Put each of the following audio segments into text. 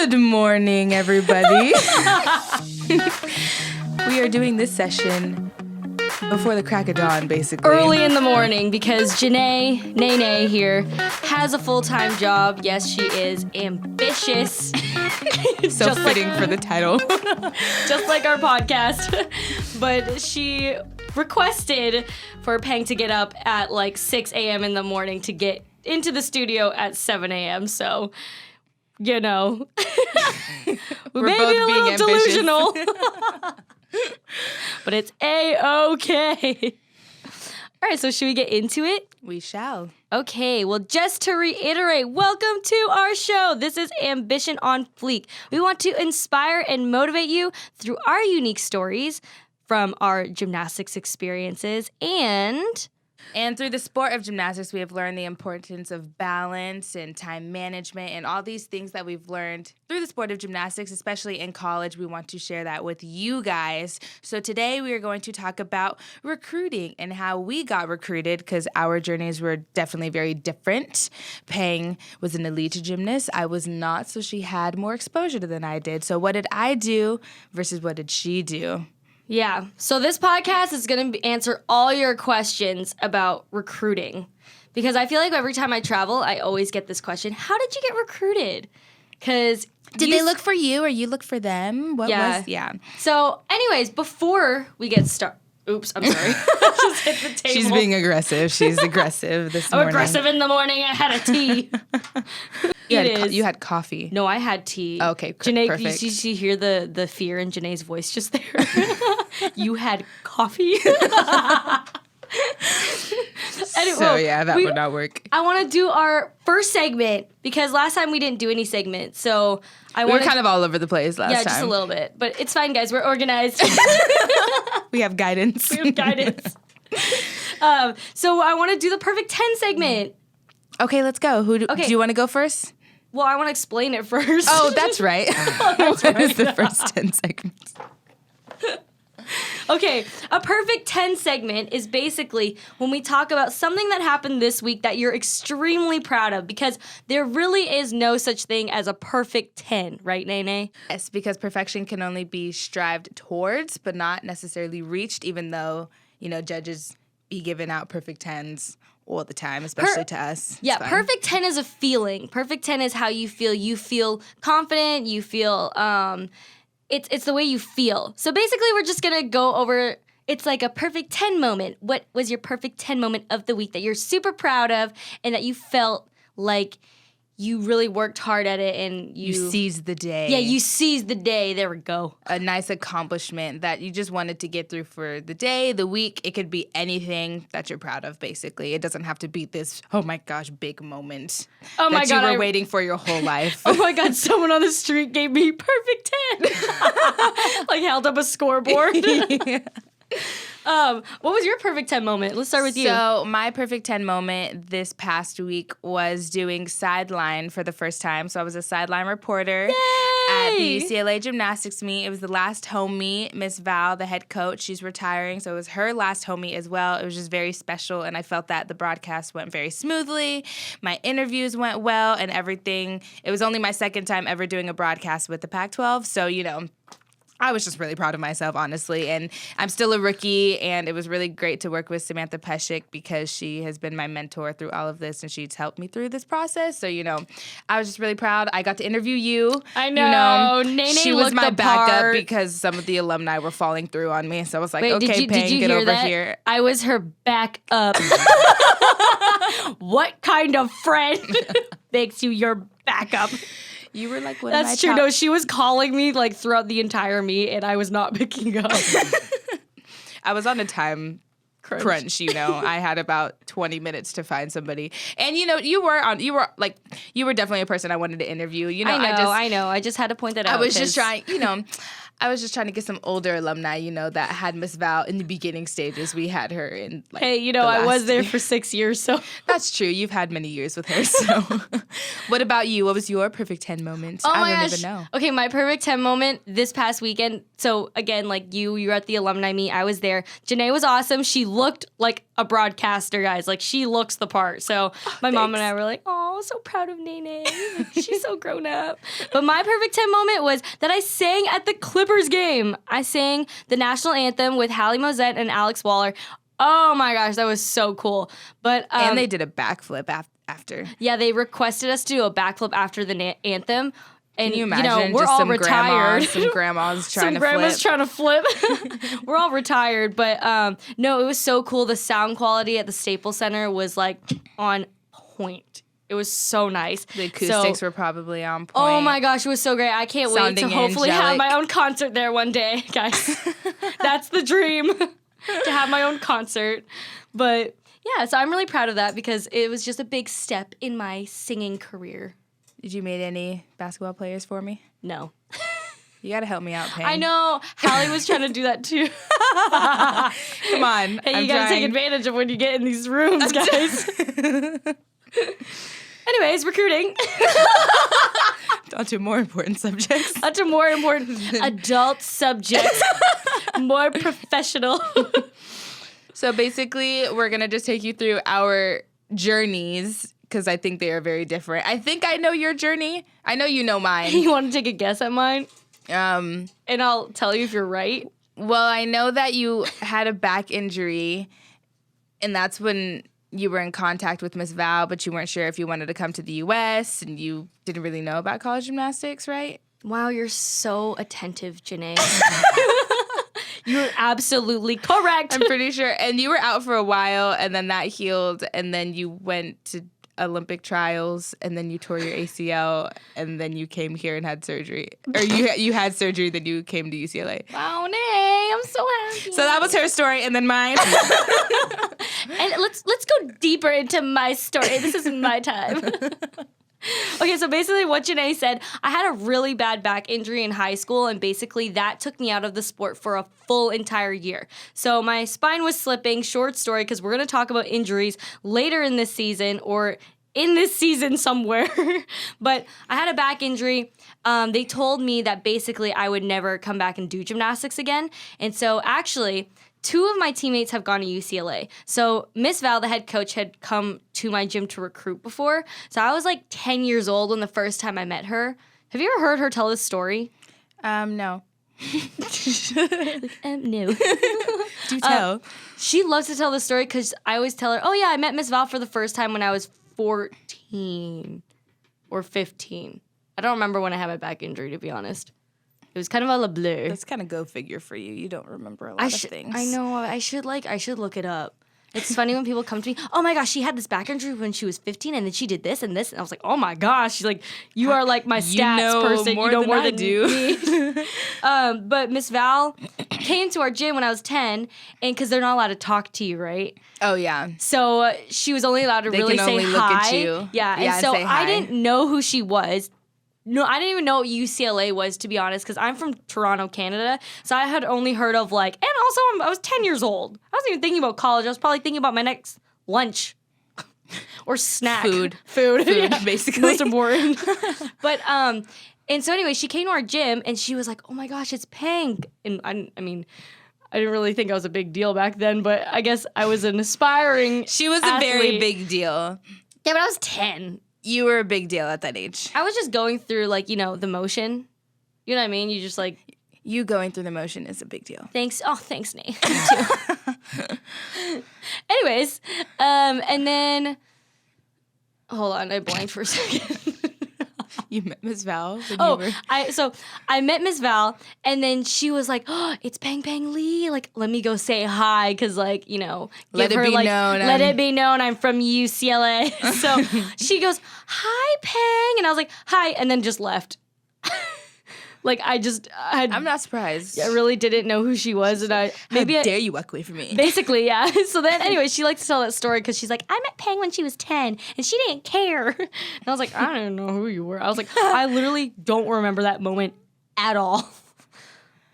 Good morning, everybody. We are doing this session before the crack of dawn, basically. Early in the morning, because Janay, Nay here, has a full-time job. Yes, she is ambitious. So fitting for the title. Just like our podcast. But she requested for Peng to get up at like 6 a.m. in the morning to get into the studio at 7 a.m. So, you know, we may be a little delusional. But it's A-okay. All right, so should we get into it? We shall. Okay, well, just to reiterate, welcome to our show. This is Ambition on Fleek. We want to inspire and motivate you through our unique stories from our gymnastics experiences And through the sport of gymnastics, we have learned the importance of balance and time management and all these things that we've learned through the sport of gymnastics, especially in college. We want to share that with you guys. So today we are going to talk about recruiting and how we got recruited, because our journeys were definitely very different. Peng was an elite gymnast. I was not, so she had more exposure than I did. So what did I do versus what did she do? Yeah, so this podcast is going to answer all your questions about recruiting. Because I feel like every time I travel, I always get this question, how did you get recruited? Because Did they look for you or you look for them? Yeah. So anyways, before we get started, oops, I'm sorry. Just hit the table. She's being aggressive. She's aggressive this morning. I'm aggressive in the morning. I had a tea. You had coffee. No, I had tea. Okay, Janae, perfect. you hear the fear in Janae's voice just there? You had coffee? Anyway, So yeah, that would not work. I want to do our first segment because last time we didn't do any segments. So We were kind of all over the place last time. Yeah, just a little bit. But it's fine, guys. We're organized. We have guidance. We have guidance. So I want to do the perfect 10 segment. Okay, let's go. Do you want to go first? Well, I want to explain it first. Oh, that's right. What is the first 10 segments? Okay, a perfect 10 segment is basically when we talk about something that happened this week that you're extremely proud of, because there really is no such thing as a perfect 10, right, Nene? Yes, because perfection can only be strived towards, but not necessarily reached, even though, judges be giving out perfect 10s all the time, especially to us. Yeah, perfect 10 is a feeling. Perfect 10 is how you feel. You feel confident, you feel... It's the way you feel. So basically, we're just going to go over, it's like a perfect 10 moment. What was your perfect 10 moment of the week that you're super proud of and that you felt like you really worked hard at it and you seized the day. Yeah, you seized the day. There we go. A nice accomplishment that you just wanted to get through for the day, the week. It could be anything that you're proud of, basically. It doesn't have to be this, oh my gosh, big moment that you were waiting for your whole life. Oh my God, someone on the street gave me perfect 10. Like held up a scoreboard. Yeah. What was your perfect 10 moment? Let's start with you. So my perfect 10 moment this past week was doing sideline for the first time. So I was a sideline reporter at the UCLA gymnastics meet. It was the last home meet. Miss Val, the head coach, she's retiring. So it was her last home meet as well. It was just very special. And I felt that the broadcast went very smoothly. My interviews went well and everything. It was only my second time ever doing a broadcast with the Pac-12. So, I was just really proud of myself, honestly, and I'm still a rookie, and it was really great to work with Samantha Peshik because she has been my mentor through all of this, and she's helped me through this process. So, I was just really proud. I got to interview you. I know. Nene she was my backup part. because some of the alumni were falling through on me. So I was like, Wait, okay, Peng, get over here. I was her backup. What kind of friend makes you your backup? You were like, what That's true. No, she was calling me like throughout the entire meet, and I was not picking up. I was on a time crunch. I had about 20 minutes to find somebody, and you were definitely a person I wanted to interview. I know. I just had to point that out. I was just trying. I was just trying to get some older alumni, that had Miss Val in the beginning stages. We had her in, I was there for 6 years, so. That's true. You've had many years with her, so. What about you? What was your perfect 10 moment? Oh I don't even know. Okay, my perfect 10 moment this past weekend. So, again, like you were at the alumni meet. I was there. Janae was awesome. She looked like a broadcaster, guys. guys. Like, she looks the part. So my mom and I were like, oh, so proud of Nene. She's so grown up. But my perfect 10 moment was that I sang at the Clippers game. I sang the national anthem with Hallie Mozette and Alex Waller. Oh my gosh, that was so cool. But and they did a backflip after. Yeah, they requested us to do a backflip after the anthem. And can you imagine? We're just all some retired. Some grandmas trying some to grandmas flip. trying to flip. We're all retired, but no, it was so cool. The sound quality at the Staples Center was like on point. It was so nice. The acoustics were probably on point. Oh my gosh, it was so great. I can't wait to hopefully have my own concert there one day, guys. That's the dream, to have my own concert. But yeah, so I'm really proud of that because it was just a big step in my singing career. Did you meet any basketball players for me? No. You gotta help me out, Peng. I know. Hallie was trying to do that too. Come on. Hey, you gotta take advantage of when you get in these rooms, guys. Anyways, recruiting. On to more important subjects. On to more important adult subjects. More professional. So basically, we're gonna just take you through our journeys because I think they are very different. I think I know your journey. I know you know mine. You want to take a guess at mine? And I'll tell you if you're right. Well, I know that you had a back injury, and that's when you were in contact with Miss Val, but you weren't sure if you wanted to come to the U.S., and you didn't really know about college gymnastics, right? Wow, you're so attentive, Janae. You're absolutely correct. I'm pretty sure. And you were out for a while, and then that healed, and then you went to Olympic trials, and then you tore your ACL, and then you came here and had surgery. Or you had surgery, then you came to UCLA. Wow, Nay, I'm so happy. So that was her story, and then mine. And let's go deeper into my story. This is my time. Okay, so basically what Janae said, I had a really bad back injury in high school, and basically that took me out of the sport for a full entire year. So my spine was slipping, short story, because we're going to talk about injuries later in this season or in this season somewhere. But I had a back injury. They told me that basically I would never come back and do gymnastics again. And so actually, 2 of my teammates have gone to UCLA. So Miss Val, the head coach, had come to my gym to recruit before. So I was like 10 years old when the first time I met her. Have you ever heard her tell this story? No. No. Do tell. She loves to tell the story because I always tell her, oh yeah, I met Miss Val for the first time when I was 14 or 15. I don't remember when I had my back injury, to be honest. It was kind of a blur. That's kind of go figure for you. You don't remember a lot of things. I know. I should look it up. It's funny when people come to me, oh my gosh, she had this back injury when she was 15 and then she did this and this. And I was like, oh my gosh. She's like, you are like my stats person. You know more than me. But Miss Val came to our gym when I was 10 and because they're not allowed to talk to you, right? Oh, yeah. So she was only allowed to really say only hi. Look at you. Yeah. And so I didn't know who she was. No, I didn't even know what UCLA was, to be honest, because I'm from Toronto, Canada. So I had only heard of and also I was 10 years old. I wasn't even thinking about college. I was probably thinking about my next lunch or snack. Food, yeah, basically. Most important. But, and so anyway, she came to our gym and she was like, oh my gosh, it's Peng. And I mean, I didn't really think I was a big deal back then, but I guess I was an aspiring She was athlete. a very big deal. Yeah, but I was 10. You were a big deal at that age. I was just going through, the motion. You know what I mean? You just, You going through the motion is a big deal. Thanks. Oh, thanks, Nate. You too. Anyways, and then... Hold on, I blanked for a second. You met Miss Val when Oh, you were... I met Miss Val, and then she was like, oh, it's Peng Peng Lee. Let me go say hi, because, Let give it her, be known. Let it be known I'm from UCLA. So she goes, hi, Peng. And I was like, hi, and then just left. I'm not surprised. I really didn't know who she was, and How dare you walk away from me? Basically, yeah. So then, anyway, she likes to tell that story because she's like, I met Peng when she was 10, and she didn't care. And I was like, I don't know who you were. I was like, I literally don't remember that moment at all.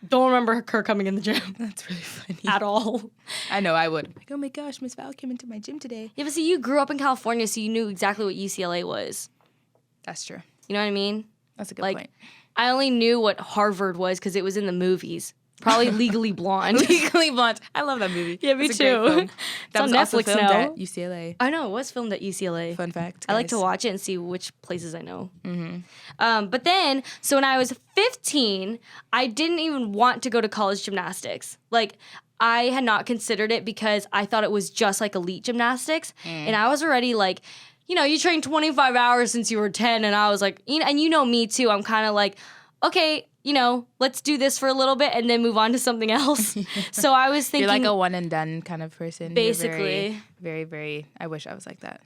Don't remember her coming in the gym. That's really funny. At all. I know, I would. Oh my gosh, Miss Val came into my gym today. Yeah, but see, you grew up in California, so you knew exactly what UCLA was. That's true. You know what I mean? That's a good point. I only knew what Harvard was because it was in the movies. Probably Legally Blonde. Legally Blonde. I love that movie. Yeah, me It's a great too. film. That on was also Netflix filmed now. at UCLA. I know, it was filmed at UCLA. Fun fact, I like to guys. watch it and see which places I know. But then, so when I was 15, I didn't even want to go to college gymnastics. Like, I had not considered it because I thought it was just like elite gymnastics. And I was already like, you know, you trained 25 hours since you were 10. And I was like, and you know me too, I'm kind of like, okay, you know, let's do this for a little bit and then move on to something else. So I was thinking. You're like a one and done kind of person. Basically. You're very, very, I wish I was like that.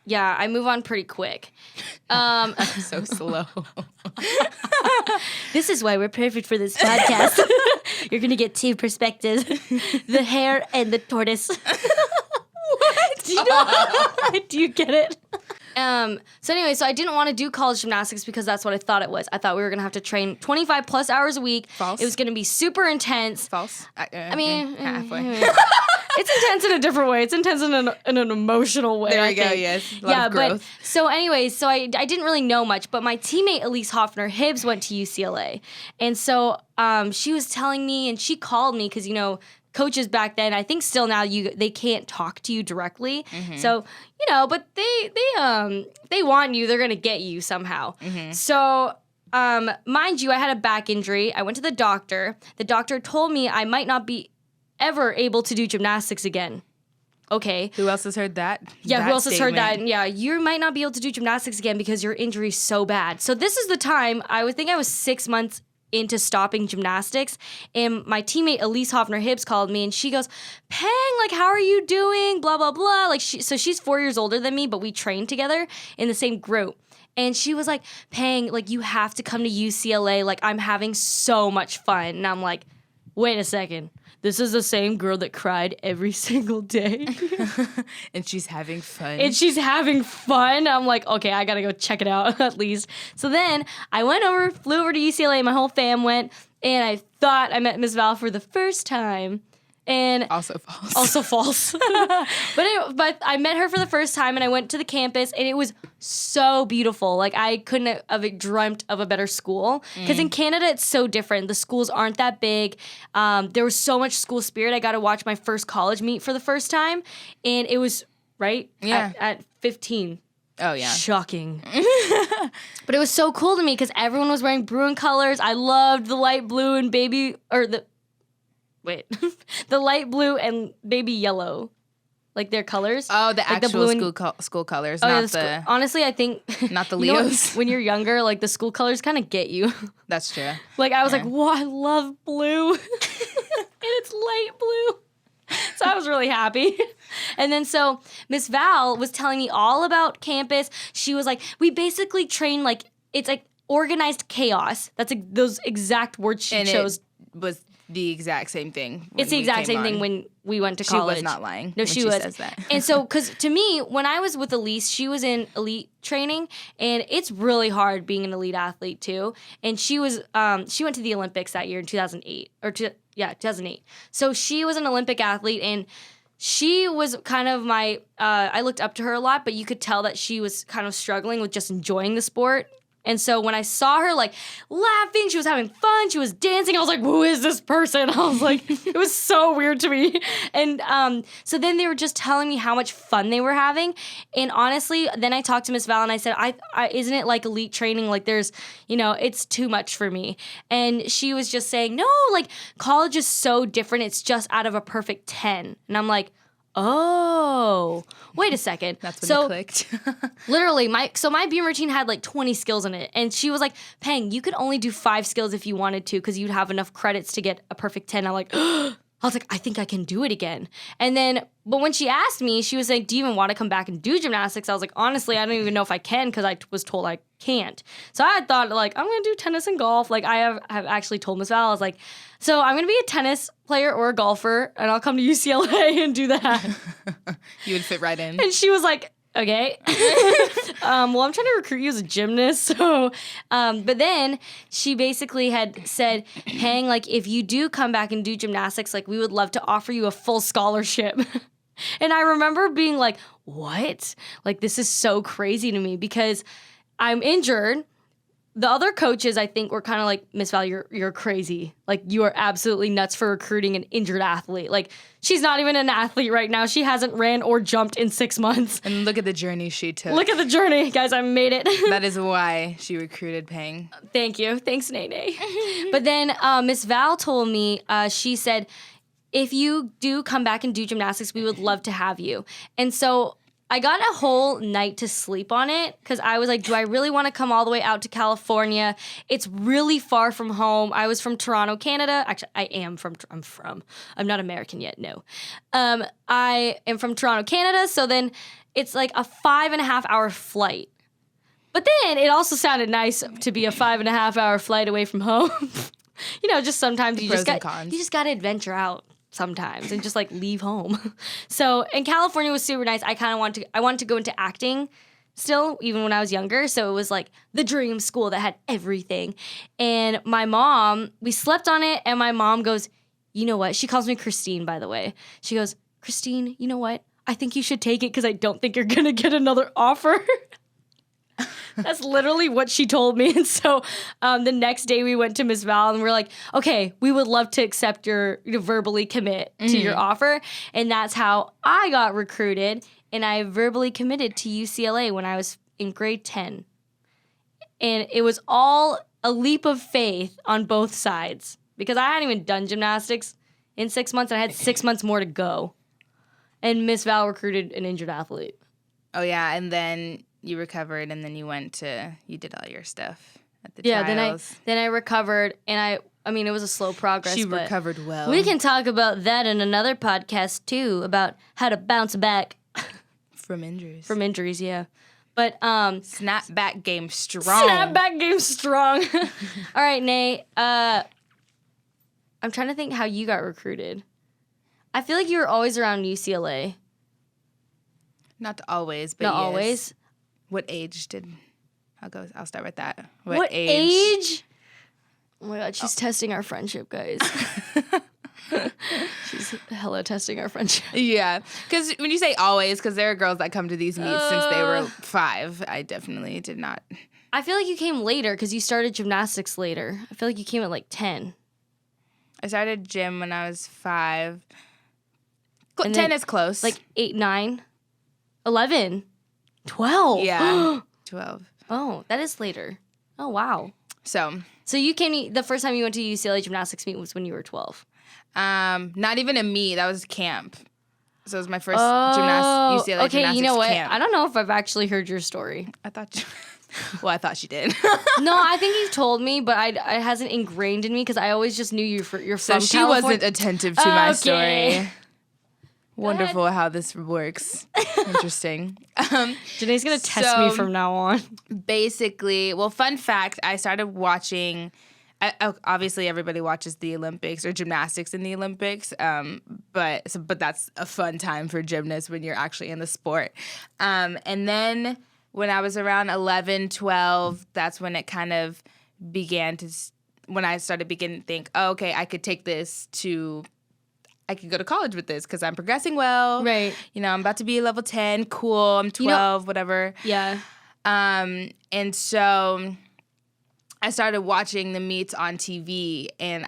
Yeah, I move on pretty quick. I'm so slow. This is why we're perfect for this podcast. You're going to get two perspectives. The hare and the tortoise. What? Do you know? Do you get it? So anyway, so I didn't want to do college gymnastics because that's what I thought it was. I thought we were going to have to train 25 plus hours a week. False. It was going to be super intense. False. I mean, halfway. It's intense in a different way. It's intense in an emotional way. There we go, yes. A lot of growth. But so anyways, so I didn't really know much, but my teammate Elise Hoffner-Hibbs went to UCLA. And so she was telling me, and she called me because, you know, coaches back then, I think still now, they can't talk to you directly. So, you know, but they want you. They're going to get you somehow. So mind you, I had a back injury. I went to the doctor. The doctor told me I might not be ever able to do gymnastics again. Okay. Who else has heard that? Yeah, that who else has heard that? statement? Yeah, you might not be able to do gymnastics again because your injury's so bad. So this is the time, I would think I was 6 months into stopping gymnastics, and my teammate Elise Hoffner-Hibbs called me, and she goes, Peng, like, how are you doing? Blah, blah, blah. Like, so she's 4 years older than me, but we trained together in the same group. And she was like, Peng, like, you have to come to UCLA. Like, I'm having so much fun. And I'm like, wait a second. This is the same girl that cried every single day. And she's having fun. I'm like, okay, I gotta go check it out at least. So then I flew over to UCLA, my whole fam went, and I thought I met Miss Val for the first time. And also false. Also false. But I met her for the first time, and I went to the campus, and it was so beautiful. Like, I couldn't have dreamt of a better school. Because in Canada, it's so different. The schools aren't that big. There was so much school spirit. I got to watch my first college meet for the first time, and it was, right? Yeah. At 15. Oh, yeah. Shocking. But it was so cool to me because everyone was wearing Bruin colors. I loved the light blue and the light blue and baby yellow, like their colors. Oh, the like actual the school colors, oh, not yeah, honestly, I think not the you know what? Leos. When you're younger, like the school colors kind of get you. That's true. Like I was like, whoa, I love blue, and it's light blue. So I was really happy. And then so Miss Val was telling me all about campus. She was like, we basically train like, it's like organized chaos. That's like those exact words she chose. It was the exact same thing. It's the exact same thing when we went to college. She was not lying. No, when she was. Says that. And so, because to me, when I was with Elise, she was in elite training, and it's really hard being an elite athlete too. And she was, she went to the Olympics that year in 2008, 2008. So she was an Olympic athlete, and she was kind of my. I looked up to her a lot, but you could tell that she was kind of struggling with just enjoying the sport. And so when I saw her like laughing, she was having fun, she was dancing, I was like, who is this person? I was like, it was so weird to me. And so then they were just telling me how much fun they were having. And honestly, then I talked to Miss Val and I said, I isn't it like elite training? Like there's, you know, it's too much for me. And she was just saying, no, like college is so different. It's just out of a perfect 10. And I'm like, oh, wait a second. That's when it clicked. Literally, my beam routine had like 20 skills in it. And she was like, Peng, you could only do 5 skills if you wanted to because you'd have enough credits to get a perfect 10. I'm like, I was like, I think I can do it again. And then, but when she asked me, she was like, do you even want to come back and do gymnastics? I was like, honestly, I don't even know if I can because I was told I can't. So I thought, like, I'm going to do tennis and golf. Like, I have actually told Miss Val, I was like, so I'm going to be a tennis player or a golfer, and I'll come to UCLA and do that. You would fit right in. And she was like, okay. Well, I'm trying to recruit you as a gymnast. So, but then she basically had said, Peng, like, if you do come back and do gymnastics, like, we would love to offer you a full scholarship. And I remember being like, what? Like, this is so crazy to me because I'm injured. the other coaches, I think, were kind of like, Miss Val, you're crazy. Like, you are absolutely nuts for recruiting an injured athlete. Like, she's not even an athlete right now. She hasn't ran or jumped in 6 months. And look at the journey she took. Look at the journey, guys. I made it. That is why she recruited Peng. Thank you. Thanks, Nene. But then Miss Val told me, she said, if you do come back and do gymnastics, we would love to have you. And so I got a whole night to sleep on it because I was like, do I really want to come all the way out to California? It's really far from home. I was from Toronto, Canada. Actually, I'm not American yet, no. I am from Toronto, Canada, so then it's like a 5.5 hour flight. But then it also sounded nice to be a 5.5 hour flight away from home. You know, just sometimes you just got to adventure out sometimes and just like leave home. So, and California was super nice. I wanted to go into acting still, even when I was younger. So it was like the dream school that had everything. And my mom, we slept on it, and my mom goes, you know what? She calls me Christine, by the way. She goes, Christine, you know what? I think you should take it because I don't think you're going to get another offer. That's literally what she told me. And so the next day we went to Miss Val and we're like, okay, we would love to accept your verbally commit to your offer. And that's how I got recruited. And I verbally committed to UCLA when I was in grade 10. And it was all a leap of faith on both sides because I hadn't even done gymnastics in 6 months. And I had 6 months more to go. And Miss Val recruited an injured athlete. Oh, yeah. And then you recovered, and then you did all your stuff at the trials. Then I recovered, and I mean, it was a slow progress. She recovered well. We can talk about that in another podcast, too, about how to bounce back. From injuries. From injuries, yeah. But, Snapback game strong. Snapback game strong. All right, Nate, I'm trying to think how you got recruited. I feel like you were always around UCLA. Not always, but Not yes. always? What age did... I'll start with that. What age? Oh my God, she's testing our friendship, guys. She's hella testing our friendship. Yeah, because when you say always, because there are girls that come to these meets since they were 5. I definitely did not. I feel like you came later because you started gymnastics later. I feel like you came at like 10. I started gym when I was 5. 10 is close. Like 8, 9, 11, 12. Yeah, 12. Oh, that is later. Oh, wow. So you came, the first time you went to UCLA gymnastics meet was when you were 12. Not even a meet. That was camp. So it was my first UCLA gymnastics camp. Okay, you know what? I don't know if I've actually heard your story. I thought she did. No, I think you've told me, but it hasn't ingrained in me because I always just knew you're from California. So she wasn't attentive to my story. Wonderful how this works. Interesting. Janae's going to test me from now on. Basically, well, fun fact, I started watching, obviously everybody watches the Olympics or gymnastics in the Olympics, but that's a fun time for gymnasts when you're actually in the sport. And then when I was around 11, 12, that's when it kind of began to, when I started beginning to think, oh, okay, I could take this to... I could go to college with this because I'm progressing well. Right. You know, I'm about to be level 10. Cool. I'm 12, whatever. Yeah. And so I started watching the meets on TV, and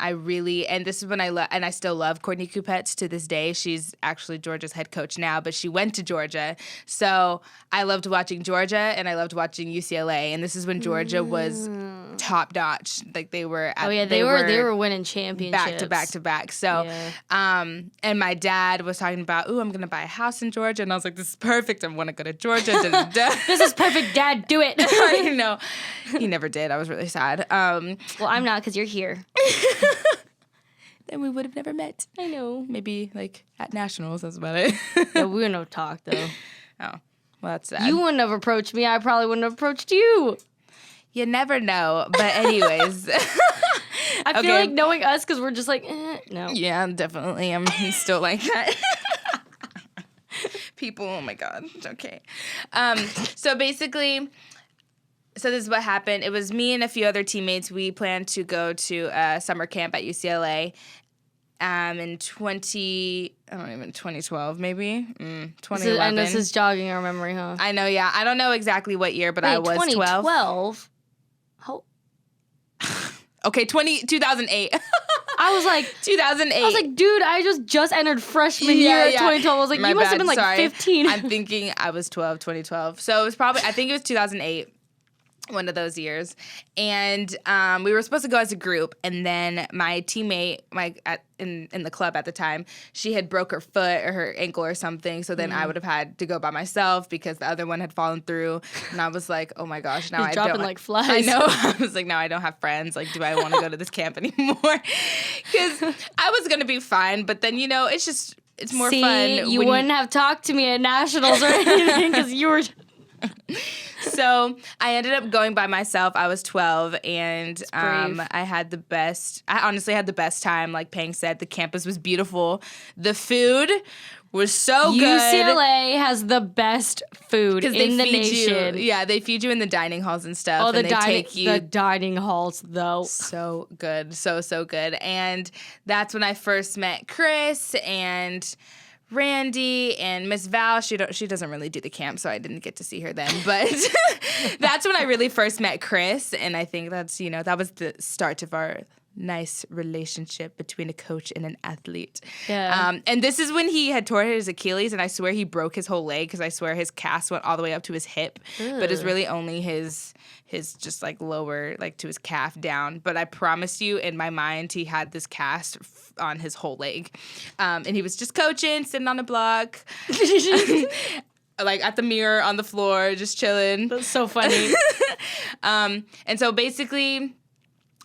this is when I still love Courtney Coupettes to this day. She's actually Georgia's head coach now, but she went to Georgia. So I loved watching Georgia, and I loved watching UCLA, and this is when Georgia was top notch. Like they were they were winning championships back to back. So and my dad was talking about, I'm gonna buy a house in Georgia, and I was like, this is perfect. I want to go to Georgia. This is perfect, Dad. Do it. I know. He never did. I was really sad. Well, I'm not because you're here. Then we would have never met. I know. Maybe like at nationals. That's about it. Yeah, we wouldn't have talked though. Oh, well, that's sad. You wouldn't have approached me. I probably wouldn't have approached you. You never know. But anyways. I feel like knowing us because we're just like, no. Yeah, definitely. I'm still like that. People, oh my God. Okay. So basically... So this is what happened. It was me and a few other teammates. We planned to go to a summer camp at UCLA in 2012 maybe? 2011. And this is jogging our memory, huh? I know, yeah. I don't know exactly what year, but I was 12. 2012? Okay, 2008. I was like 2008. I was like, dude, I just entered freshman year at 2012. I was like, My you must have bad. been like Sorry. 15. I'm thinking I was 2012. So it was probably, I think it was 2008. One of those years, and we were supposed to go as a group, and then my teammate, in the club at the time, she had broke her foot or her ankle or something, so then I would have had to go by myself because the other one had fallen through, and I was like, oh my gosh, now You're I dropping don't like flies. I know. I was like, now I don't have friends. Like, do I want to go to this camp anymore? Because I was gonna be fine, but then it's more fun. You wouldn't have talked to me at nationals or anything because you were. So I ended up going by myself. I was 12, and I had the best. I honestly had the best time. Like Peng said, the campus was beautiful. The food was so good. UCLA has the best food in the nation. They feed you in the dining halls and stuff. Oh, and they take you. The dining halls, though. So good. So good. And that's when I first met Chris and Randy and Miss Val. She doesn't really do the camp, so I didn't get to see her then. But that's when I really first met Chris, and I think that's that was the start of our nice relationship between a coach and an athlete. Yeah. And this is when he had tore his Achilles, and I swear he broke his whole leg because I swear his cast went all the way up to his hip, but it's really only his just like lower, like to his calf down. But I promise you, in my mind, he had this cast on his whole leg. And he was just coaching, sitting on a block, like at the mirror on the floor, just chilling. That's so funny. And so basically,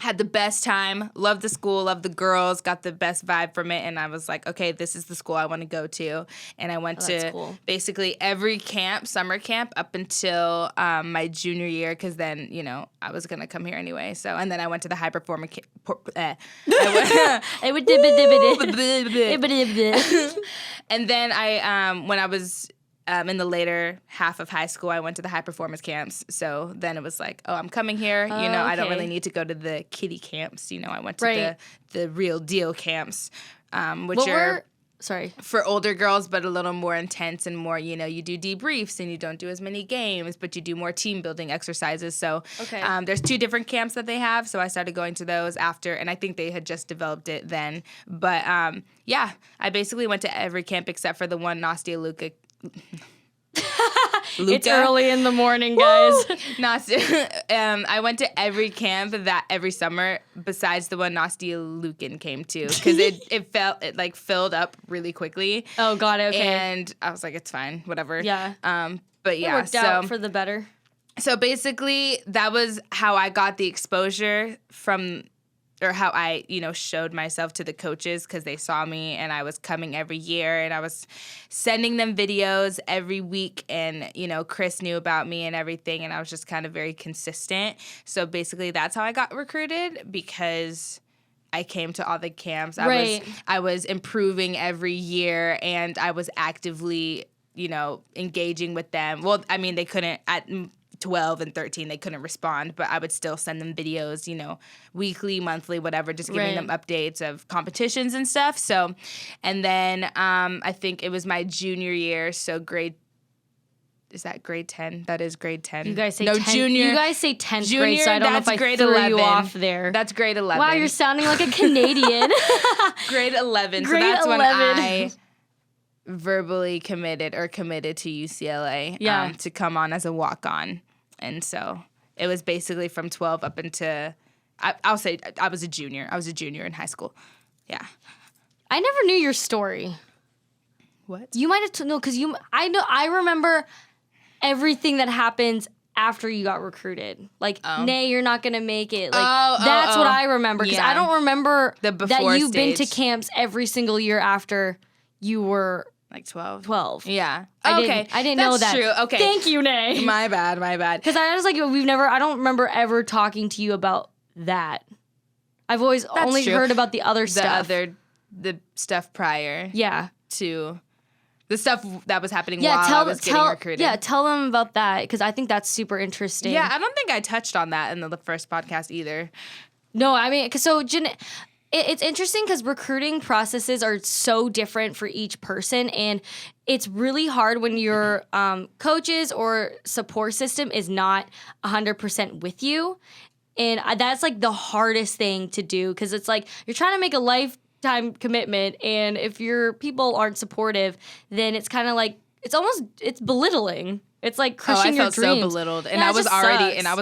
had the best time, loved the school, loved the girls, got the best vibe from it, and I was like, okay, this is the school I want to go to. And I went to basically every camp, summer camp, up until my junior year, because then, I was going to come here anyway. So, and then I went to the high performer camp. And then when I was in the later half of high school, I went to the high performance camps. So then it was like, oh, I'm coming here. I don't really need to go to the kiddie camps. I went to the real deal camps, which are for older girls, but a little more intense and more, you do debriefs and you don't do as many games, but you do more team building exercises. So there's 2 different camps that they have. So I started going to those after, and I think they had just developed it then. But I basically went to every camp except for the one Nastia Luca. It's early in the morning, guys. I went to every camp every summer besides the one Nastia Lucan came to, because it filled up really quickly. Oh, got it. Okay. And I was like, it's fine, whatever. Yeah. But yeah, it worked out for the better. So basically, that was how I got the exposure or how I, showed myself to the coaches, because they saw me and I was coming every year and I was sending them videos every week, and, Chris knew about me and everything, and I was just kind of very consistent. So basically that's how I got recruited, because I came to all the camps. I was improving every year, and I was actively, engaging with them. Well, I mean, they couldn't at 12 and 13, they couldn't respond, but I would still send them videos, weekly, monthly, whatever, just giving them updates of competitions and stuff. So, and then I think it was my junior year, so is that grade 10? That is grade 10. You guys say junior. You guys say 10th grade, so I don't know if I threw you off there. That's grade 11. Wow, you're sounding like a Canadian. Grade 11. So that's when I verbally committed to UCLA to come on as a walk-on. And so it was basically from 12 up into, I'll say I was a junior. I was a junior in high school. Yeah. I never knew your story. What? You might have because I remember everything that happens after you got recruited. Like, nay, you're not going to make it. Like, that's what I remember. Because I don't remember that you've been to camps every single year after you were like 12. Yeah. I didn't know that. That's true. Okay. Thank you, Nay. My bad. Because I was like, I don't remember ever talking to you about that. I've always only heard about the other stuff. The stuff prior. Yeah. To the stuff that was happening while I was getting recruited. Yeah, tell them about that, because I think that's super interesting. Yeah, I don't think I touched on that in the first podcast either. No, I mean, it's interesting because recruiting processes are so different for each person, and it's really hard when your coaches or support system is not 100% with you. And that's like the hardest thing to do because it's like you're trying to make a lifetime commitment. And if your people aren't supportive, then it's kind of like it's belittling. It's like crushing your dreams. I felt so belittled, and I was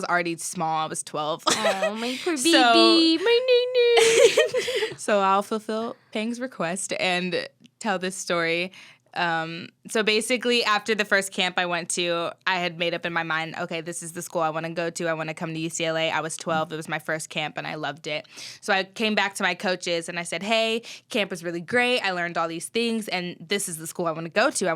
already small. I was 12. Oh, my poor baby, my nene. So I'll fulfill Peng's request and tell this story. So basically, after the first camp I went to, I had made up in my mind, okay, this is the school I want to go to. I want to come to UCLA. I was 12. It was my first camp, and I loved it. So I came back to my coaches, and I said, hey, camp was really great. I learned all these things, and this is the school I want to go to. I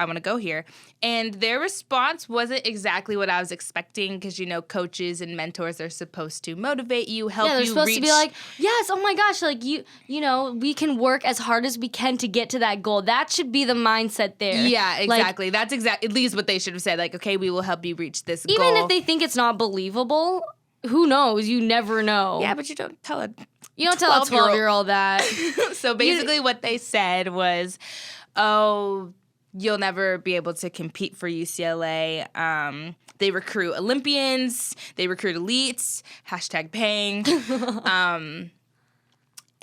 want to go here. And their response wasn't exactly what I was expecting because, you know, coaches and mentors are supposed to motivate you, help you reach. Yeah, they're supposed to be like, yes, oh my gosh, like, you know, we can work as hard as we can to get to that goal. That should be the mindset there. Yeah, exactly. Like, that's at least what they should have said. Like, okay, we will help you reach this goal. Even if they think it's not believable, who knows? You never know. Yeah, but you don't tell a 12-year-old that. So basically what they said was, oh, you'll never be able to compete for UCLA. They recruit Olympians. They recruit elites. #Peng.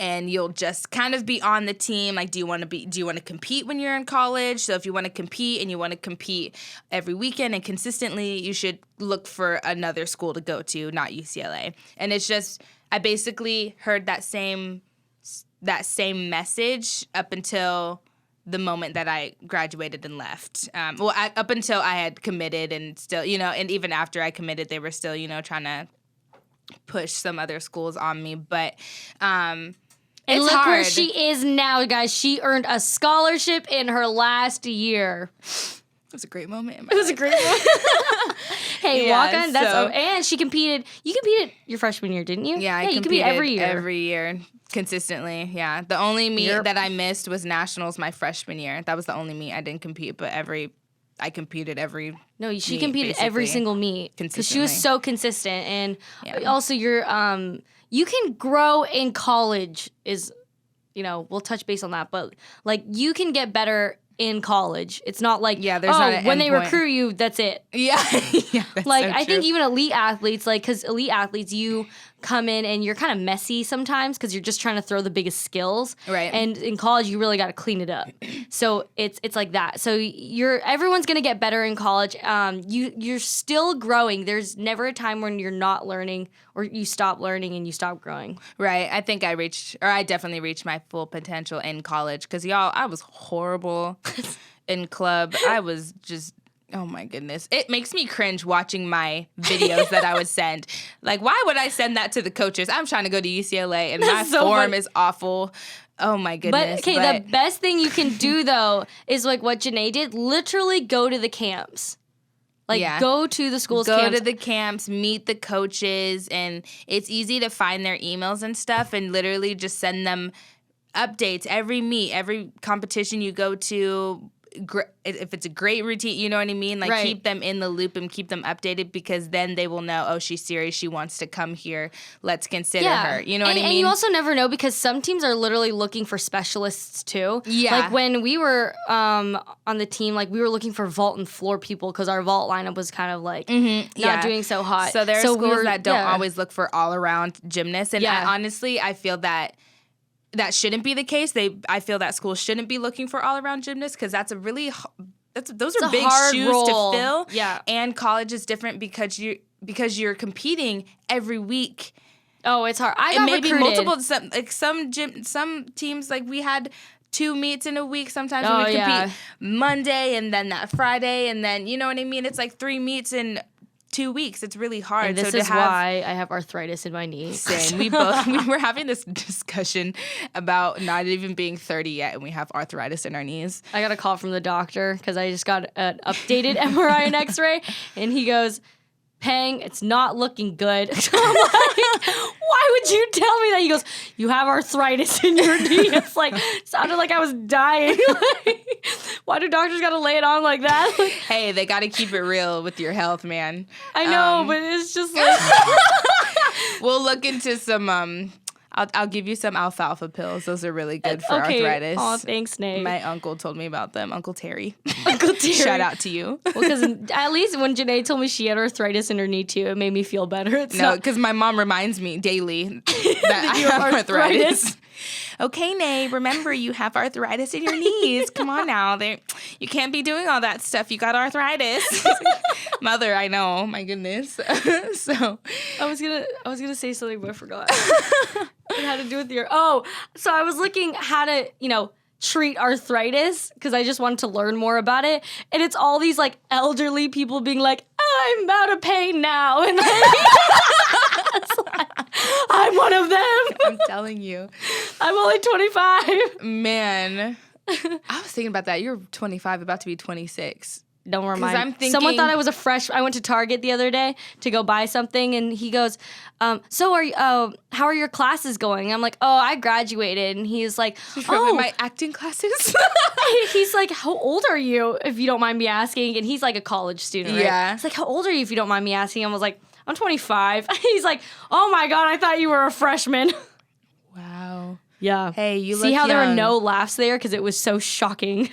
And you'll just kind of be on the team. Like, do you want to compete when you're in college? So if you want to compete and you want to compete every weekend and consistently, you should look for another school to go to, not UCLA. And it's just, I basically heard that same message up until the moment that I graduated and left. Up until I had committed and still, you know, and even after I committed, they were still, you know, trying to push some other schools on me. But, and it's look hard. where she is now, guys. She earned a scholarship in her last year. It was a great moment. It was a great moment. Hey, yeah, walk on. And she competed. You competed your freshman year, didn't you? Yeah, you competed every year. Every year, consistently. Yeah, the only meet that I missed was nationals my freshman year. That was the only meet I didn't compete. But I competed every. No, she competed every single meet because she was so consistent. And also, you can grow in college. You know, we'll touch base on that, but like you can get better in college. It's not like there's not when they recruit you, that's it. Yeah, that's like so I true. think even elite athletes, like because elite athletes, you come in and you're kind of messy sometimes because you're just trying to throw the biggest skills. Right. And in college, you really got to clean it up. So it's like that. So everyone's gonna get better in college. You're still growing. There's never a time when you're not learning or you stop learning and you stop growing. Right. I think I definitely reached my full potential in college because y'all, I was horrible in club. I was just. Oh my goodness. It makes me cringe watching my videos that I would send. Like, why would I send that to the coaches? I'm trying to go to UCLA and my form is awful. Oh my goodness. But the best thing you can do though is like what Janay did, literally go to the camps. Like go to the school's camps. Go to the camps, meet the coaches, and it's easy to find their emails and stuff and literally just send them updates every meet, every competition you go to. If it's a great routine, you know what I mean? Like, keep them in the loop and keep them updated because then they will know, oh, she's serious. She wants to come here. Let's consider her. You know what I mean? And you also never know because some teams are literally looking for specialists, too. Yeah. Like, when we were on the team, like, we were looking for vault and floor people because our vault lineup was kind of, like, not doing so hot. So there are schools that don't always look for all-around gymnasts. And honestly, I feel that shouldn't be the case. I feel that schools shouldn't be looking for all-around gymnasts because that's a really those are big shoes to fill. Yeah. And college is different because you're competing every week. Oh, it's hard. I got maybe recruited. multiple some teams like we had 2 meets in a week. Sometimes we would compete Monday and then that Friday and then you know what I mean. It's like 3 meets in 2 weeks. It's really hard. And this is why I have arthritis in my knees. Same. We were having this discussion about not even being 30 yet, and we have arthritis in our knees. I got a call from the doctor because I just got an updated MRI and X-ray, and he goes, Peng, it's not looking good. So I'm like, why would you tell me that? He goes, you have arthritis in your knee. It's like, sounded like I was dying. Like, why do doctors got to lay it on like that? Like, hey, they got to keep it real with your health, man. I know, but it's just like. We'll look into some I'll give you some alfalfa pills. Those are really good for arthritis. Oh, thanks, Nate. My uncle told me about them. Uncle Terry. Uncle Terry. Shout out to you. Well, because at least when Janae told me she had arthritis in her knee too, it made me feel better. No, because my mom reminds me daily that I have arthritis. Okay, Nay, remember you have arthritis in your knees. Come on now. You can't be doing all that stuff. You got arthritis. Mother, I know. My goodness. So I was gonna say something, but I forgot. It had to do with so I was looking how to, treat arthritis because I just wanted to learn more about it. And it's all these like elderly people being like, I'm out of pain now. And I'm one of them. I'm telling you. I'm only 25. Man. I was thinking about that. You're 25, about to be 26. Don't remind me. I'm thinking, someone thought I was a fresh. I went to Target the other day to go buy something, and he goes, "So are you? How are your classes going?" I'm like, "Oh, I graduated." And he's like, "Oh, my acting classes." He's like, "How old are you, if you don't mind me asking?" And he's like a college student, right? Yeah. It's like, "How old are you, if you don't mind me asking?" I was like, "I'm 25." He's like, "Oh my God, I thought you were a freshman." Wow. Yeah. Hey, you look See how young. there were no laughs there because it was so shocking.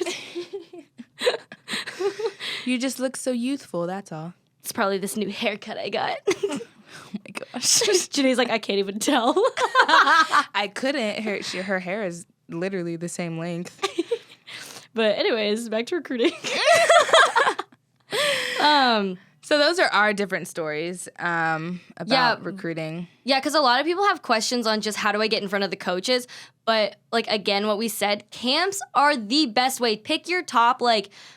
You just look so youthful, that's all. It's probably this new haircut I got. Oh my gosh. Janae's like, I can't even tell. I couldn't. Her hair is literally the same length. But anyways, back to recruiting. So those are our different stories about recruiting. Yeah, because a lot of people have questions on just how do I get in front of the coaches. But like, again, what we said, camps are the best way. Pick your top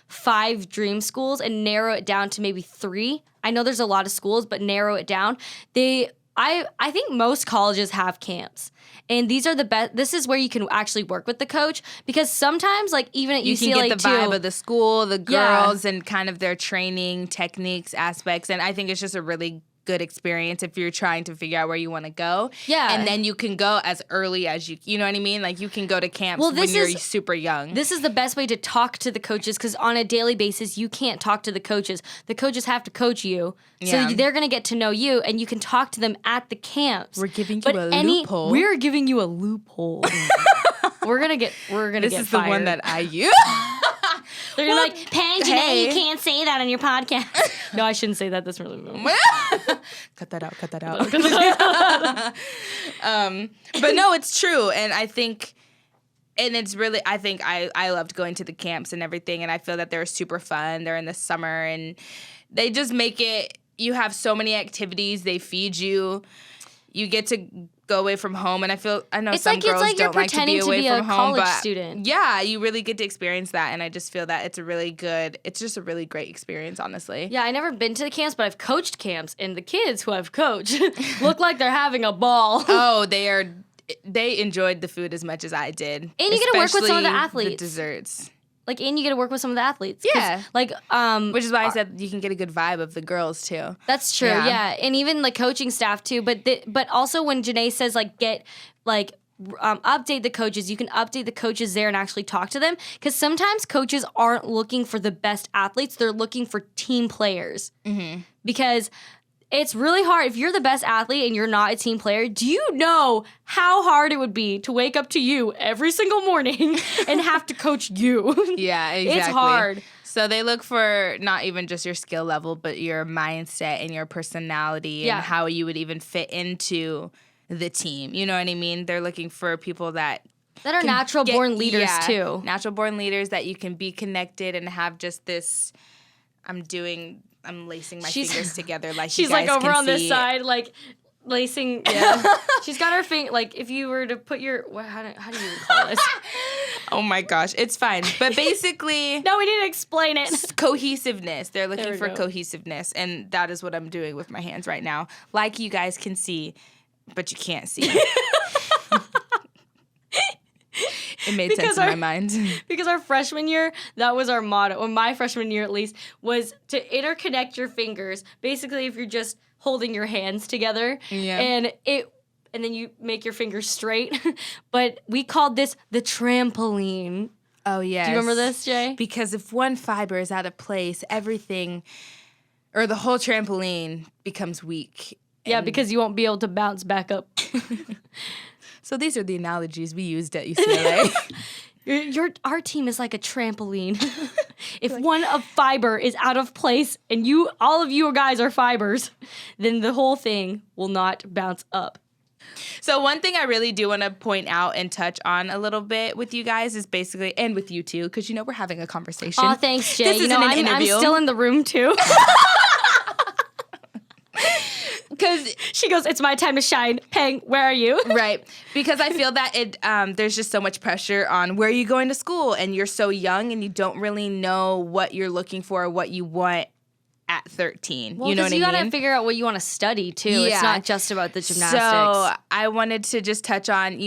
5 dream schools and narrow it down to maybe 3. I know there's a lot of schools, but narrow it down. I think most colleges have camps. And these are the best. This is where you can actually work with the coach because sometimes, even at UCLA, you can get the vibe of the school, the girls, and kind of their training techniques, aspects. And I think it's just a really good experience if you're trying to figure out where you want to go. Yeah. And then you can go as early as you know what I mean? Like you can go to camps when you're super young. This is the best way to talk to the coaches because on a daily basis, you can't talk to the coaches. The coaches have to coach you. Yeah. So they're going to get to know you and you can talk to them at the camps. We're giving you a loophole. We're giving you a loophole. We're going to get fired. This is the one that I use. They're like, Peng, Janay, you can't say that on your podcast. No, I shouldn't say that. That's really rude. Cut that out. But no, it's true. And I think, I loved going to the camps and everything. And I feel that they're super fun. They're in the summer and they just make it, you have so many activities. They feed you. You get to go away from home, and I know it's some girls don't like to be away from home, but student. Yeah, you really get to experience that, and I just feel that it's just a really great experience, honestly. Yeah, I never been to the camps, but I've coached camps, and the kids who I've coached look like they're having a ball. Oh, they enjoyed the food as much as I did, and you get to work with some of the athletes. The desserts. And you get to work with some of the athletes. Yeah. Which is why I said you can get a good vibe of the girls, too. That's true, yeah. And even, coaching staff, too. But also when Janay says, update the coaches, you can update the coaches there and actually talk to them. Because sometimes coaches aren't looking for the best athletes. They're looking for team players. Mm-hmm. Because it's really hard. If you're the best athlete and you're not a team player, do you know how hard it would be to wake up to you every single morning and have to coach you? Yeah, exactly. It's hard. So they look for not even just your skill level, but your mindset and your personality and how you would even fit into the team. You know what I mean? They're looking for people that are natural-born leaders, too. Natural-born leaders that you can be connected and have just this, I'm lacing my fingers together like she's you guys over can on this see. side, lacing. Yeah. She's got her finger, if you were to put your, how do you even call this? Oh my gosh, it's fine. But basically. No, we need to explain it. Cohesiveness. They're looking for cohesiveness. And that is what I'm doing with my hands right now. Like you guys can see, but you can't see. It made sense in my mind. Because our freshman year, that was our motto, or my freshman year at least, was to interconnect your fingers. Basically, if you're just holding your hands together, and then you make your fingers straight. But we called this the trampoline. Oh, yes. Do you remember this, Jay? Because if one fiber is out of place, everything, or the whole trampoline becomes weak. Yeah, because you won't be able to bounce back up. So these are the analogies we used at UCLA. Our team is like a trampoline. If one of fiber is out of place and all of you guys are fibers, then the whole thing will not bounce up. So one thing I really do want to point out and touch on a little bit with you guys is basically, and with you too, because we're having a conversation. Oh, thanks, Jay. This isn't an interview. I'm still in the room too. Because she goes, it's my time to shine. Peng, where are you? Right. Because I feel that there's just so much pressure on where are you going to school, and you're so young and you don't really know what you're looking for or what you want at 13. Well, you know what I mean? You got to figure out what you want to study too. Yeah. It's not just about the gymnastics. So I wanted to just touch on,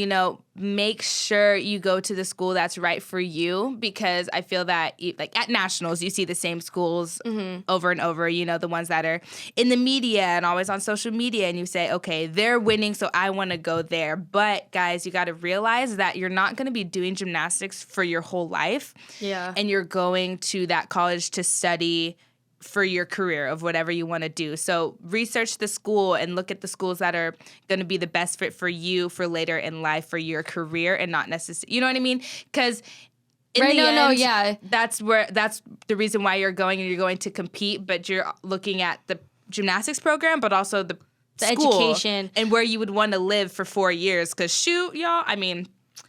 make sure you go to the school that's right for you, because I feel that like at nationals, you see the same schools over and over, the ones that are in the media and always on social media, and you say, okay, they're winning, so I want to go there. But guys, you got to realize that you're not going to be doing gymnastics for your whole life. Yeah. And you're going to that college to study for your career of whatever you want to do. So research the school and look at the schools that are going to be the best fit for you for later in life for your career, and not necessarily, you know what I mean? Because that's the reason why you're going, and you're going to compete, but you're looking at the gymnastics program, but also the school education and where you would want to live for 4 years. Because shoot, y'all, I mean,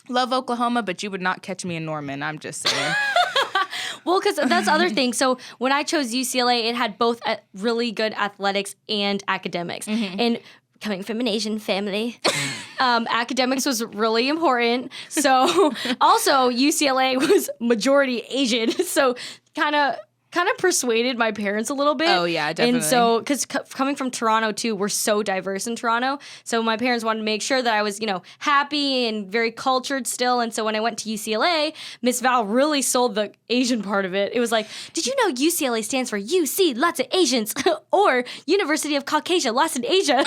love Oklahoma, but you would not catch me in Norman. I'm just saying. Well, because that's the other thing. So when I chose UCLA, it had both really good athletics and academics. And coming from an Asian family, academics was really important. So also UCLA was majority Asian. So kind of persuaded my parents a little bit. Oh, yeah, definitely. And so, because coming from Toronto, too, we're so diverse in Toronto. So my parents wanted to make sure that I was, happy and very cultured still. And so when I went to UCLA, Miss Val really sold the Asian part of it. It was like, did you know UCLA stands for UC, lots of Asians, or University of Caucasia, lost in Asia?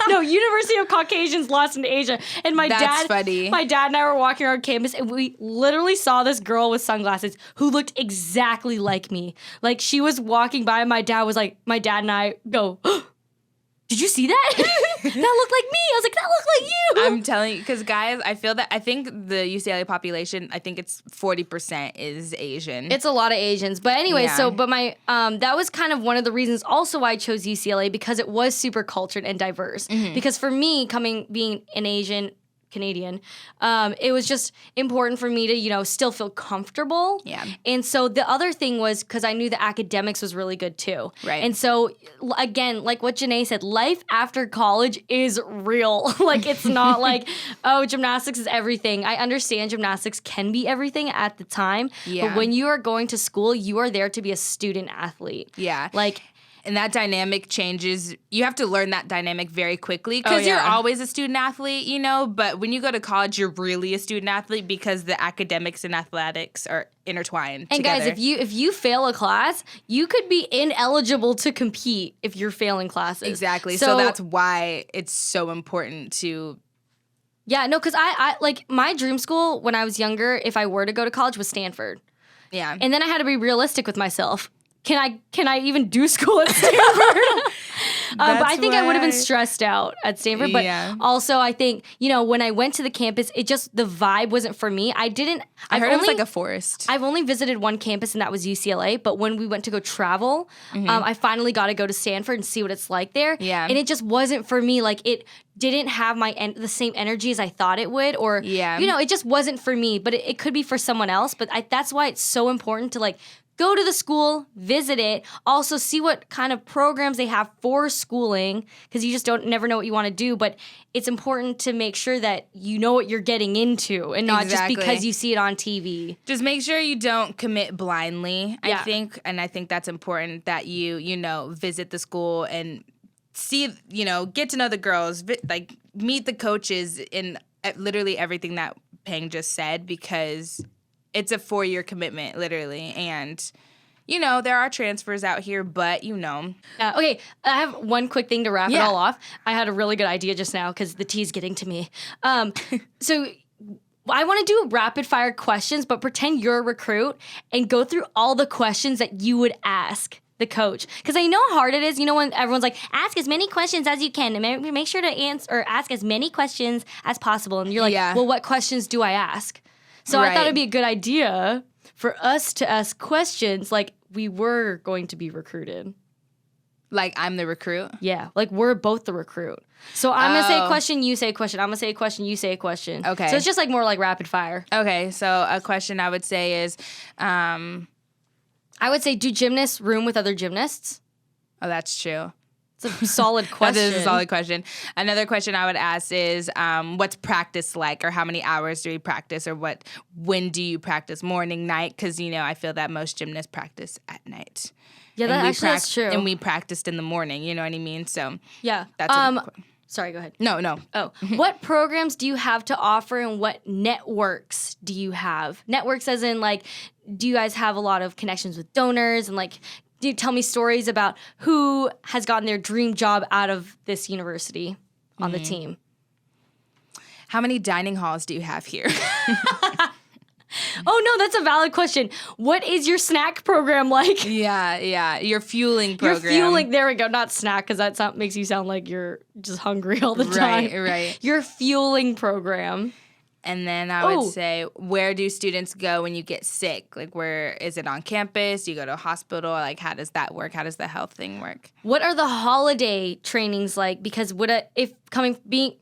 No, University of Caucasians, lost in Asia. And That's funny. My dad and I were walking around campus, and we literally saw this girl with sunglasses who looked exactly like me. Like, she was walking by, and my dad and I go, oh, did you see that? That looked like me. I was like, that looked like you. I'm telling you, because guys, I think the UCLA population, I think it's 40% is Asian. It's a lot of Asians. But anyway, Yeah. but my that was kind of one of the reasons also why I chose UCLA, because it was super cultured and diverse. Because for me, being an Asian Canadian, it was just important for me to, still feel comfortable. Yeah. And so the other thing was, because I knew the academics was really good too. Right. And so, again, like what Janae said, life after college is real. Like, it's not like, oh, gymnastics is everything. I understand gymnastics can be everything at the time. Yeah. But when you are going to school, you are there to be a student athlete. Yeah. Like, and that dynamic changes. You have to learn that dynamic very quickly, because you're always a student athlete, but when you go to college, you're really a student athlete because the academics and athletics are intertwined and together. guys, if you fail a class, you could be ineligible to compete if you're failing classes. Exactly. So that's why it's so important to... Yeah, no, because I like, my dream school when I was younger, if I were to go to college, was Stanford. Yeah. And then I had to be realistic with myself. Can I even do school at Stanford? But I think I would have been stressed out at Stanford. But also, I think, when I went to the campus, the vibe wasn't for me. I heard it was like a forest. I've only visited one campus, and that was UCLA. But when we went to go travel, I finally got to go to Stanford and see what it's like there. Yeah. And it just wasn't for me. Like, it didn't have the same energy as I thought it would. Or, it just wasn't for me. But it could be for someone else. But that's why it's so important to, like, go to the school, visit it, also see what kind of programs they have for schooling, because you just never know what you want to do. But it's important to make sure that you know what you're getting into, and not just because you see it on TV. Just make sure you don't commit blindly, Yeah. I think. And I think that's important, that you visit the school and see, get to know the girls, meet the coaches in literally everything that Peng just said, because it's a 4-year commitment, literally. And, there are transfers out here, but, Okay, I have one quick thing to wrap it all off. I had a really good idea just now, because the tea's getting to me. So I want to do rapid fire questions, but pretend you're a recruit and go through all the questions that you would ask the coach. Because I know how hard it is. You know, when everyone's like, ask as many questions as you can and make sure to answer or ask as many questions as possible. And you're like, well, what questions do I ask? So I thought it'd be a good idea for us to ask questions like we were going to be recruited. Like I'm the recruit? Yeah, like we're both the recruit. So I'm going to say a question, you say a question. I'm going to say a question, you say a question. Okay. So it's just like more like rapid fire. Okay, so a question I would say is... I would say, do gymnasts room with other gymnasts? Oh, that's true. It's a solid question. That is a solid question. Another question I would ask is, what's practice like, or how many hours do we practice, or when do you practice, morning, night? Because, you know, I feel that most gymnasts practice at night. Yeah, that's true. And we practiced in the morning, you know what I mean? So yeah. That's sorry, go ahead. No. Oh, what programs do you have to offer, and what networks do you have? Networks as in, like, do you guys have a lot of connections with donors, and like, do you tell me stories about who has gotten their dream job out of this university on the team? How many dining halls do you have here? Oh, no, that's a valid question. What is your snack program like? Yeah. Your fueling program. Your fueling, there we go, not snack, because that makes you sound like you're just hungry all the time. Right. Your fueling program. And then I would say, where do students go when you get sick? Like, where is it on campus? Do you go to a hospital? Like, how does that work? How does the health thing work? What are the holiday trainings like? Because being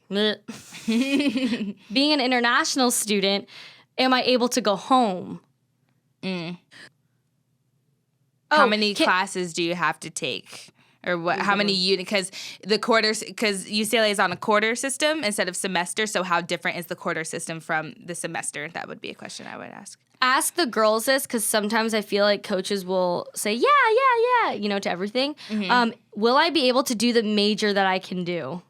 an international student, am I able to go home? How many classes do you have to take? Or what? How many units? Because UCLA is on a quarter system instead of semester. So how different is the quarter system from the semester? That would be a question I would ask. Ask the girls this, because sometimes I feel like coaches will say, yeah, you know, to everything. Will I be able to do the major that I can do?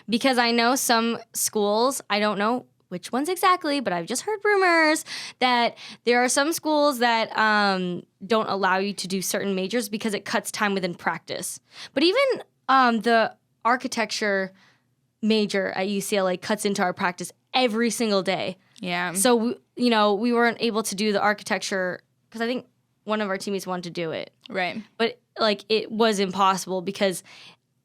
Because I know some schools, I don't know which ones exactly, but I've just heard rumors that there are some schools that don't allow you to do certain majors because it cuts time within practice. But even the architecture major at UCLA cuts into our practice every single day. Yeah. So, we weren't able to do the architecture because I think one of our teammates wanted to do it. Right. But, it was impossible because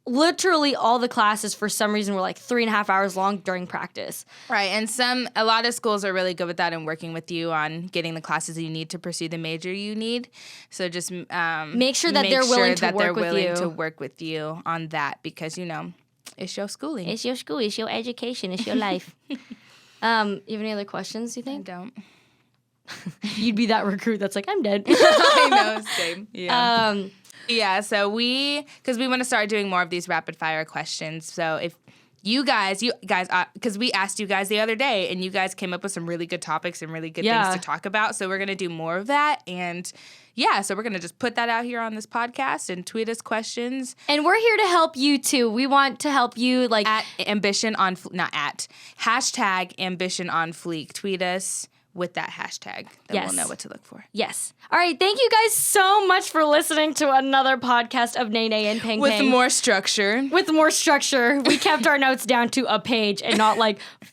literally all the classes for some reason were like 3.5 hours long during practice. Right, and a lot of schools are really good with that and working with you on getting the classes you need to pursue the major you need. So just make sure that they're willing to work with you on that, because it's your schooling. It's your school. It's your education. It's your life. You have any other questions? You think? I don't. You'd be that recruit that's like, I'm dead. I know, same. Yeah. Yeah, so because we want to start doing more of these rapid fire questions. So if you guys, because we asked you guys the other day, and you guys came up with some really good topics and really good things to talk about. So we're going to do more of that. And so we're going to just put that out here on this podcast and tweet us questions. And we're here to help you too. We want to help you at Ambition on, hashtag Ambition on Fleek. Tweet us with that hashtag, then we'll know what to look for. Yes. All right. Thank you guys so much for listening to another podcast of Janay and Peng. With more structure. We kept our notes down to a page and not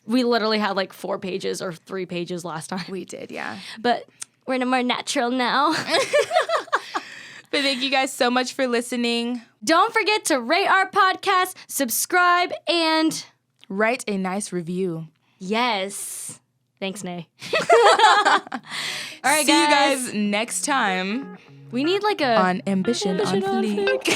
we literally had 4 pages or 3 pages last time. We did, yeah. But we're in a more natural now. But thank you guys so much for listening. Don't forget to rate our podcast, subscribe, and write a nice review. Yes. Thanks, Nay. All right, See you guys next time. We need on Ambition on Fleek.